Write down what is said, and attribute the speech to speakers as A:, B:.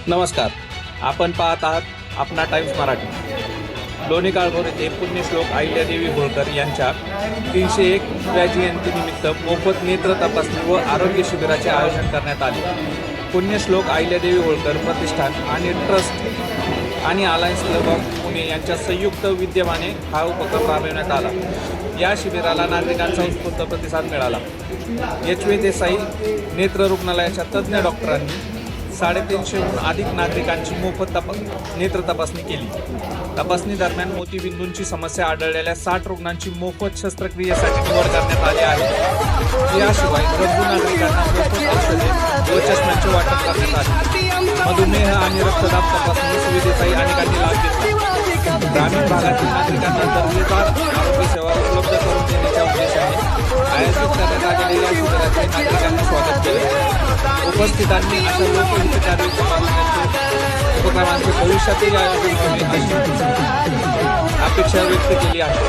A: नमस्कार. आपण पाहत आहात अपना टाइम्स मराठी. लोणी काळभोर येथे पुण्यश्लोक अहिल्यादेवी होळकर यांच्या 301व्या जयंतीनिमित्त मोफत नेत्र तपासणी व आरोग्य शिबिराचे आयोजन करण्यात आले. पुण्यश्लोक अहिल्यादेवी होळकर प्रतिष्ठान आणि ट्रस्ट आणि अलायन्स क्लब ऑफ पुणे यांच्या संयुक्त विद्यमाने हा उपक्रम राबविण्यात आला. या शिबिराला नागरिकांचा उत्स्फूर्त प्रतिसाद मिळाला. एच.व्ही. देसाई नेत्र रुग्णालयाच्या तज्ज्ञ डॉक्टरांनी 350हून अधिक नागरिकांची मोफत नेत्र तपासणी केली. तपासणी दरम्यान मोतीबिंदूंची समस्या आढळलेल्या 60 रुग्णांची मोफत शस्त्रक्रियेसाठी निवड करण्यात आली आहे. याशिवाय गरजू नागरिकांना मोफत औषधे व चष्म्यांचे वाटप करण्यात आले. मधुमेह आणि रक्तदाब तपासणी सुविधेचाही अनेकांनी लाभ घेतला. ग्रामीण भागातील नागरिकांना दर्जेदार आरोग्य सेवा उपलब्ध करून देण्याच्या उद्देशाने आयोजित करण्यात आलेल्या शिबिराचे नागरिकांनी स्वागत केले. उपस्थितांनी अशा लोकहितकारी उपक्रमांचे भविष्यातील आयोजन होणे अशी अपेक्षा व्यक्त केली आहे.